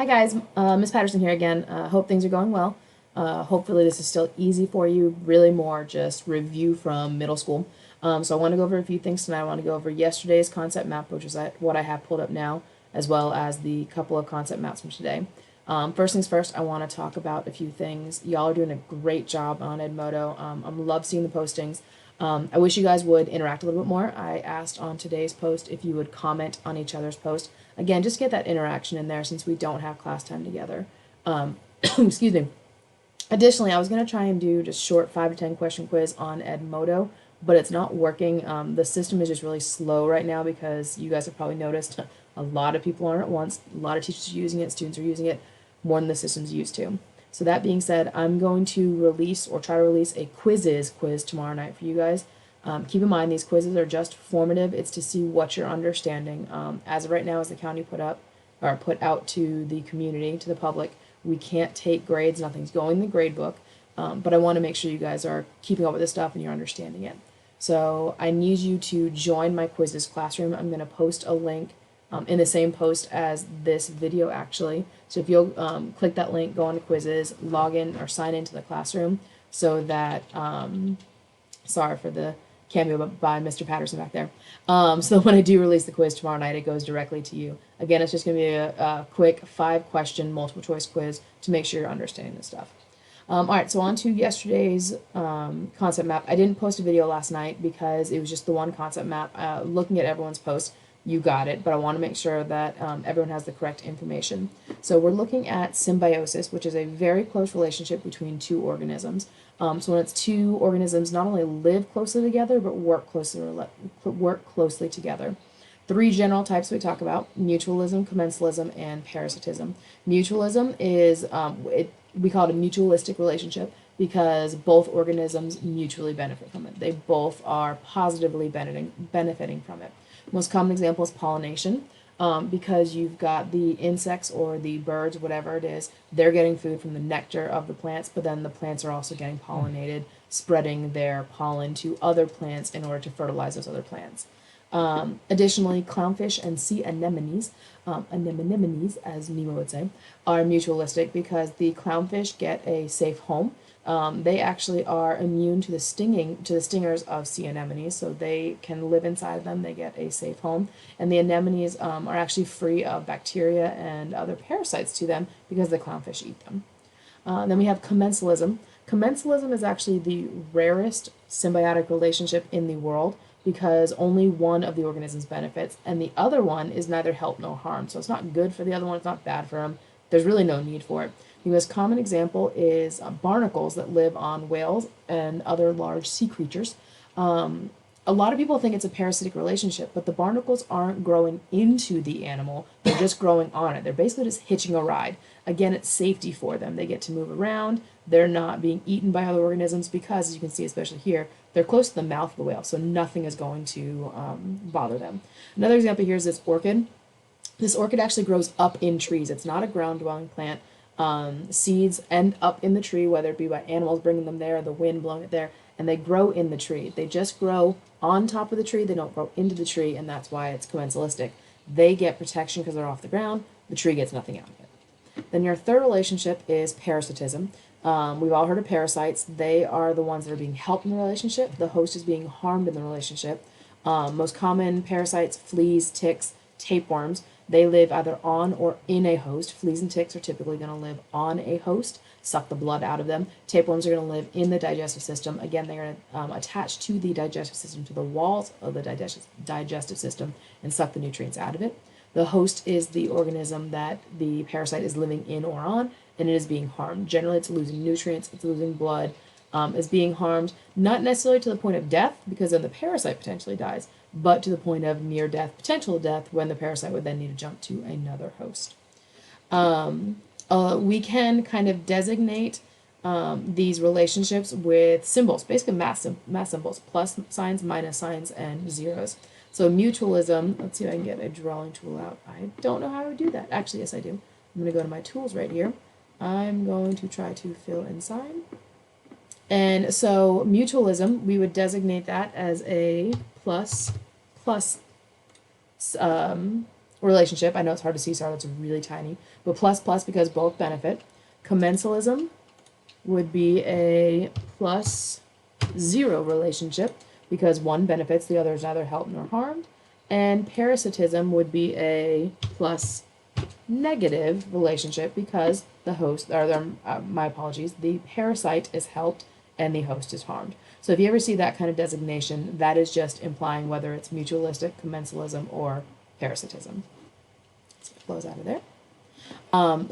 Hi guys, Miss Patterson here again. Hope things are going well. Hopefully this is still easy for you, really more just review from middle school. So I want to go over a few things tonight. I want to go over yesterday's concept map, which is what I have pulled up now, as well as the couple of concept maps from today. First things first, I want to talk about a few things. Y'all are doing a great job on Edmodo. I love seeing the postings. I wish you guys would interact a little bit more. I asked on today's post if you would comment on each other's post. Again, just get that interaction in there since we don't have class time together. Excuse me. Additionally, I was going to try and do just short 5 to 10 question quiz on Edmodo, but it's not working. The system is just really slow right now because you guys have probably noticed a lot of people are at once. A lot of teachers are using it, students are using it more than the system's used to. So that being said, I'm going to release or try to release a quiz tomorrow night for you guys. Keep in mind these quizzes are just formative. It's to see what you're understanding. As of right now, as the county put out to the community, to the public, we can't take grades. Nothing's going in the grade book. But I want to make sure you guys are keeping up with this stuff and you're understanding it. So I need you to join my quizzes classroom. I'm going to post a link in the same post as this video actually. So if you'll click that link, go on to quizzes, log in or sign into the classroom so that, sorry for the cameo by Mr. Patterson back there. So when I do release the quiz tomorrow night, it goes directly to you. Again, it's just going to be a quick 5-question multiple choice quiz to make sure you're understanding this stuff. All right, so on to yesterday's concept map. I didn't post a video last night because it was just the one concept map. Looking at everyone's posts, you got it, but I want to make sure that everyone has the correct information. So we're looking at symbiosis, which is a very close relationship between two organisms. So when it's two organisms not only live closely together, but work closely together. 3 general types we talk about: mutualism, commensalism, and parasitism. Mutualism is, we call it a mutualistic relationship because both organisms mutually benefit from it. They both are positively benefiting from it. Most common example is pollination. Because you've got the insects or the birds, whatever it is, they're getting food from the nectar of the plants, but then the plants are also getting pollinated, spreading their pollen to other plants in order to fertilize those other plants. Additionally, clownfish and sea anemones, anemones as Nemo would say, are mutualistic because the clownfish get a safe home. They actually are immune to the stingers of sea anemones, so they can live inside of them. They get a safe home, and the anemones are actually free of bacteria and other parasites to them because the clownfish eat them. Then we have commensalism. Commensalism is actually the rarest symbiotic relationship in the world because only one of the organisms benefits, and the other one is neither help nor harm. So it's not good for the other one, it's not bad for them. There's really no need for it. The most common example is barnacles that live on whales and other large sea creatures. A lot of people think it's a parasitic relationship, but the barnacles aren't growing into the animal, they're just growing on it. They're basically just hitching a ride. Again, it's safety for them. They get to move around, they're not being eaten by other organisms because, as you can see, especially here, they're close to the mouth of the whale, so nothing is going to bother them. Another example here is this orchid. This orchid actually grows up in trees. It's not a ground-dwelling plant. Seeds end up in the tree, whether it be by animals bringing them there, the wind blowing it there, and they grow in the tree. They just grow on top of the tree, they don't grow into the tree, and that's why it's commensalistic. They get protection because they're off the ground, the tree gets nothing out of it. Then your third relationship is parasitism. We've all heard of parasites. They are the ones that are being helped in the relationship. The host is being harmed in the relationship. Most common parasites: fleas, ticks, tapeworms. They live either on or in a host. Fleas and ticks are typically going to live on a host, suck the blood out of them. Tapeworms are going to live in the digestive system. Again, they're going to attach to the digestive system, to the walls of the digestive system, and suck the nutrients out of it. The host is the organism that the parasite is living in or on, and it is being harmed. Generally, it's losing nutrients, it's losing blood, is being harmed, not necessarily to the point of death, because then the parasite potentially dies, but to the point of near death, potential death, when the parasite would then need to jump to another host. We can kind of designate these relationships with symbols, basically math symbols: plus signs, minus signs, and zeros. So mutualism, let's see if I can get a drawing tool out. I don't know how I would do that. Actually, yes, I do. I'm going to go to my tools right here. I'm going to try to fill in sign. And so mutualism, we would designate that as a plus relationship. I know it's hard to see, sorry, that's really tiny, but plus plus because both benefit. Commensalism would be a plus 0 relationship because one benefits, the other is neither helped nor harmed. And parasitism would be a plus negative relationship because the host, or my apologies, the parasite is helped and the host is harmed. So if you ever see that kind of designation, that is just implying whether it's mutualistic, commensalism, or parasitism. Let's close out of there.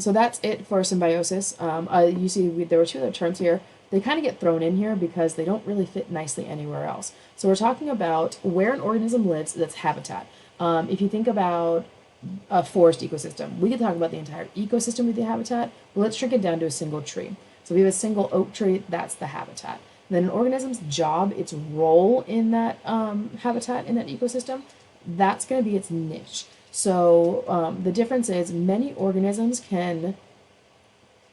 So that's it for symbiosis. You see, there were two other terms here. They kind of get thrown in here because they don't really fit nicely anywhere else. So we're talking about where an organism lives, that's habitat. If you think about a forest ecosystem, we could talk about the entire ecosystem with the habitat, but let's shrink it down to a single tree. So if we have a single oak tree, that's the habitat. Then an organism's job, its role in that habitat, in that ecosystem, that's going to be its niche. So the difference is many organisms can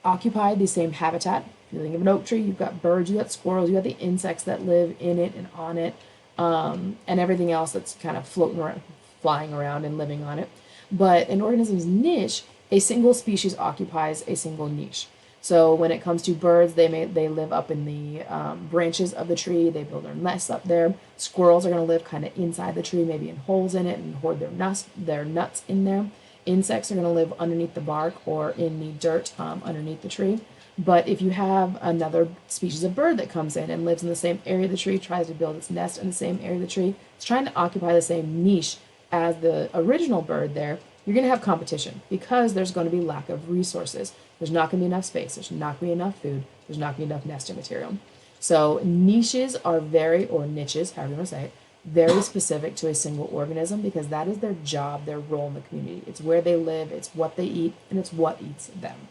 occupy the same habitat. If you think of an oak tree, you've got birds, you've got squirrels, you've got the insects that live in it and on it, and everything else that's kind of floating around, flying around and living on it. But an organism's niche, a single species occupies a single niche. So when it comes to birds, they live up in the branches of the tree. They build their nests up there. Squirrels are going to live kind of inside the tree, maybe in holes in it, and hoard their nuts in there. Insects are going to live underneath the bark or in the dirt underneath the tree. But if you have another species of bird that comes in and lives in the same area of the tree, tries to build its nest in the same area of the tree, it's trying to occupy the same niche as the original bird there, you're going to have competition because there's going to be lack of resources. There's not going to be enough space. There's not going to be enough food. There's not going to be enough nesting material. So niches are or niches, however you want to say it, very specific to a single organism because that is their job, their role in the community. It's where they live, it's what they eat, and it's what eats them.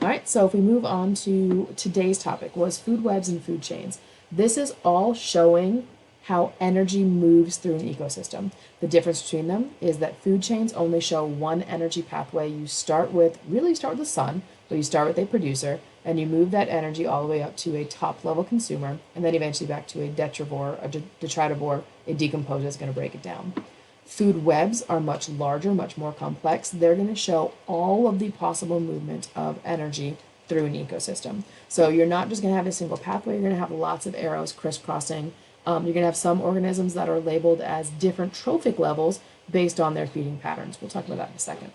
All right, so if we move on to today's topic was food webs and food chains. This is all showing how energy moves through an ecosystem. The difference between them is that food chains only show one energy pathway. You start with the sun, but you start with a producer, and you move that energy all the way up to a top-level consumer, and then eventually back to a detritivore, a decomposer that's going to break it down. Food webs are much larger, much more complex. They're going to show all of the possible movement of energy through an ecosystem. So you're not just going to have a single pathway, you're going to have lots of arrows crisscrossing. You're going to have some organisms that are labeled as different trophic levels based on their feeding patterns. We'll talk about that in a second.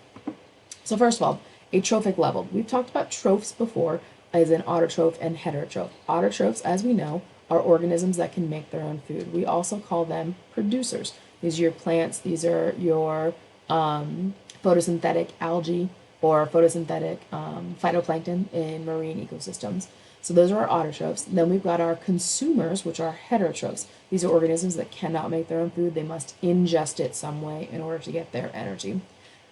So first of all, a trophic level. We've talked about trophs before as an autotroph and heterotroph. Autotrophs, as we know, are organisms that can make their own food. We also call them producers. These are your plants. These are your photosynthetic algae or photosynthetic phytoplankton in marine ecosystems. So those are our autotrophs. Then we've got our consumers, which are heterotrophs. These are organisms that cannot make their own food. They must ingest it some way in order to get their energy.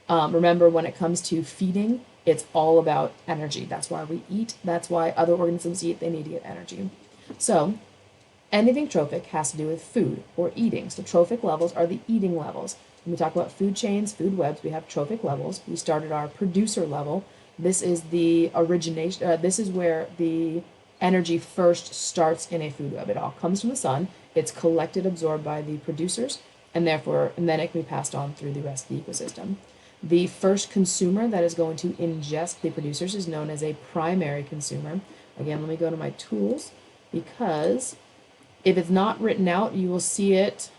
Remember, when it comes to feeding, it's all about energy. That's why we eat. That's why other organisms eat. They need to get energy. So anything trophic has to do with food or eating. So trophic levels are the eating levels. When we talk about food chains, food webs, we have trophic levels. We started our producer level. This is the origination. This is where the energy first starts in a food web. It all comes from the sun. It's collected, absorbed by the producers, and then it can be passed on through the rest of the ecosystem. The first consumer that is going to ingest the producers is known as a primary consumer. Again, let me go to my tools because if it's not written out, you will see it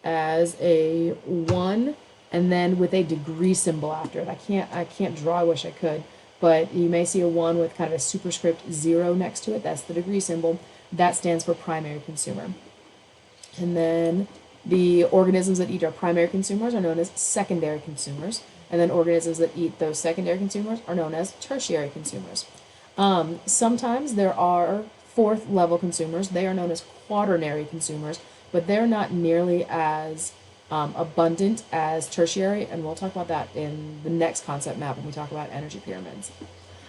as a 1 and then with a degree symbol after it. I can't draw, I wish I could, but you may see a 1 with kind of a superscript 0 next to it. That's the degree symbol. That stands for primary consumer. And then the organisms that eat our primary consumers are known as secondary consumers. And then organisms that eat those secondary consumers are known as tertiary consumers. Sometimes there are fourth level consumers. They are known as quaternary consumers, but they're not nearly as abundant as tertiary, and we'll talk about that in the next concept map when we talk about energy pyramids.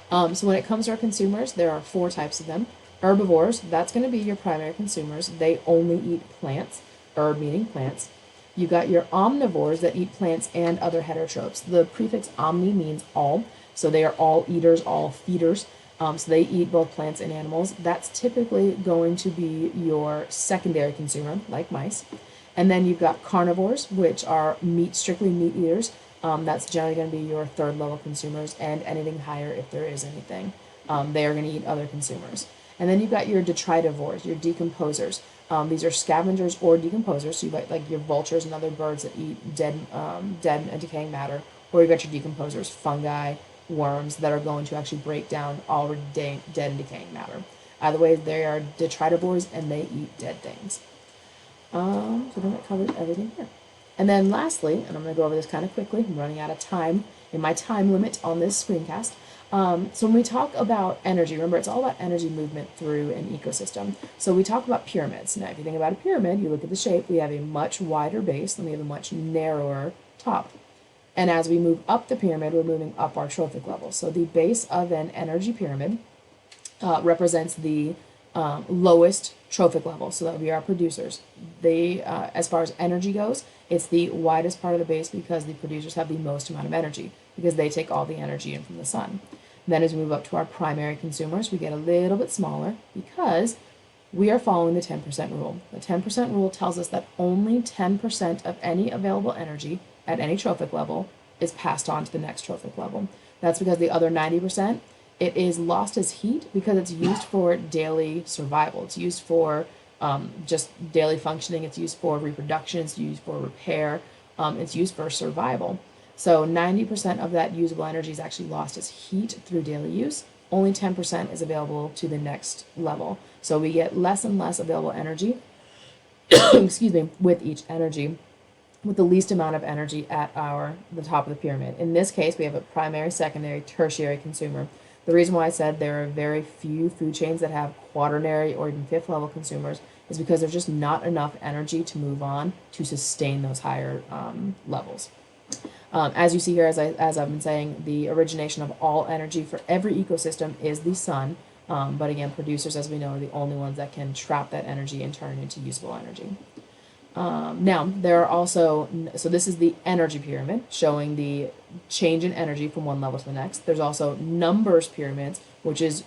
So when it comes to our consumers, there are 4 types of them. Herbivores, that's going to be your primary consumers. They only eat plants, herb meaning plants. You got your omnivores that eat plants and other heterotrophs. The prefix omni means all, so they are all eaters, all feeders. So they eat both plants and animals. That's typically going to be your secondary consumer, like mice. And then you've got carnivores, which are strictly meat eaters. That's generally going to be your third level consumers, and anything higher, if there is anything, they are going to eat other consumers. And then you've got your detritivores, your decomposers. These are scavengers or decomposers. So you've got like your vultures and other birds that eat dead and decaying matter. Or you've got your decomposers, fungi, worms that are going to actually break down already dead and decaying matter. Either way, they are detritivores and they eat dead things. So then that covers everything here. And then lastly, and I'm going to go over this kind of quickly, I'm running out of time in my time limit on this screencast. So when we talk about energy, remember it's all about energy movement through an ecosystem. So we talk about pyramids. Now, if you think about a pyramid, you look at the shape, we have a much wider base and we have a much narrower top. And as we move up the pyramid, we're moving up our trophic level. So the base of an energy pyramid represents the lowest trophic level, so that would be our producers. They, as far as energy goes, it's the widest part of the base because the producers have the most amount of energy because they take all the energy in from the sun. Then as we move up to our primary consumers, we get a little bit smaller because we are following the 10% rule. The 10% rule tells us that only 10% of any available energy at any trophic level is passed on to the next trophic level. That's because the other 90%, it is lost as heat because it's used for daily survival. It's used for just daily functioning. It's used for reproduction. It's used for repair. It's used for survival. So 90% of that usable energy is actually lost as heat through daily use. Only 10% is available to the next level. So we get less and less available energy, excuse me, with each energy, with the least amount of energy at the top of the pyramid. In this case, we have a primary, secondary, tertiary consumer. The reason why I said there are very few food chains that have quaternary or even fifth level consumers is because there's just not enough energy to move on to sustain those higher levels. As you see here, as I've been saying, the origination of all energy for every ecosystem is the sun. But again, producers, as we know, are the only ones that can trap that energy and turn it into usable energy. Now, there are also, so this is the energy pyramid, showing the change in energy from one level to the next. There's also numbers pyramids, which is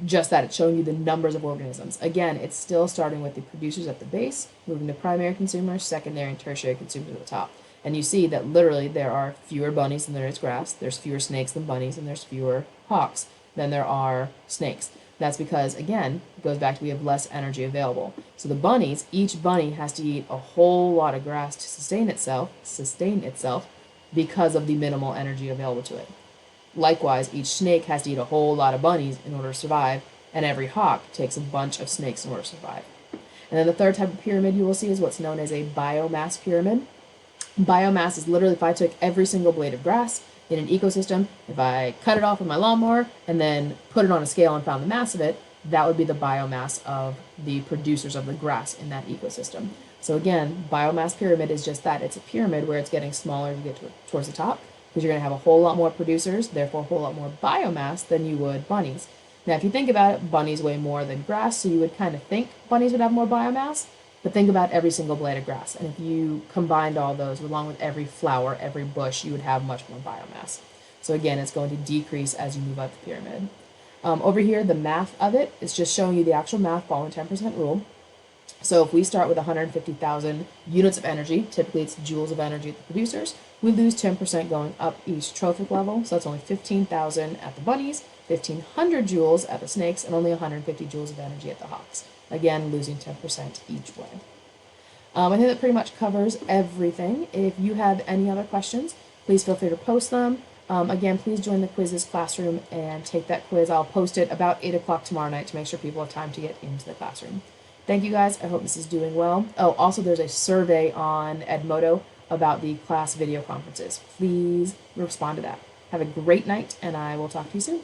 just that. It's showing you the numbers of organisms. Again, it's still starting with the producers at the base, moving to primary consumers, secondary and tertiary consumers at the top. And you see that literally there are fewer bunnies than there is grass, there's fewer snakes than bunnies, and there's fewer hawks than there are snakes. That's because, again, it goes back to we have less energy available. So the bunnies, each bunny has to eat a whole lot of grass to sustain itself because of the minimal energy available to it. Likewise, each snake has to eat a whole lot of bunnies in order to survive, and every hawk takes a bunch of snakes in order to survive. And then the third type of pyramid you will see is what's known as a biomass pyramid. Biomass is literally if I took every single blade of grass in an ecosystem, if I cut it off with my lawnmower and then put it on a scale and found the mass of it, that would be the biomass of the producers of the grass in that ecosystem. So again, biomass pyramid is just that. It's a pyramid where it's getting smaller as you get towards the top because you're going to have a whole lot more producers, therefore a whole lot more biomass than you would bunnies. Now, if you think about it, bunnies weigh more than grass, so you would kind of think bunnies would have more biomass. But think about every single blade of grass, and if you combined all those along with every flower, every bush, you would have much more biomass. So again, it's going to decrease as you move up the pyramid. Over here, the math of it is just showing you the actual math following 10% rule. So if we start with 150,000 units of energy, typically it's joules of energy at the producers, we lose 10% going up each trophic level. So that's only 15,000 at the bunnies, 1,500 joules at the snakes, and only 150 joules of energy at the hawks. Again, losing 10% each way. I think that pretty much covers everything. If you have any other questions, please feel free to post them. Again, please join the quizzes classroom and take that quiz. I'll post it about 8 o'clock tomorrow night to make sure people have time to get into the classroom. Thank you guys. I hope this is doing well. Oh, also there's a survey on Edmodo about the class video conferences. Please respond to that. Have a great night, and I will talk to you soon.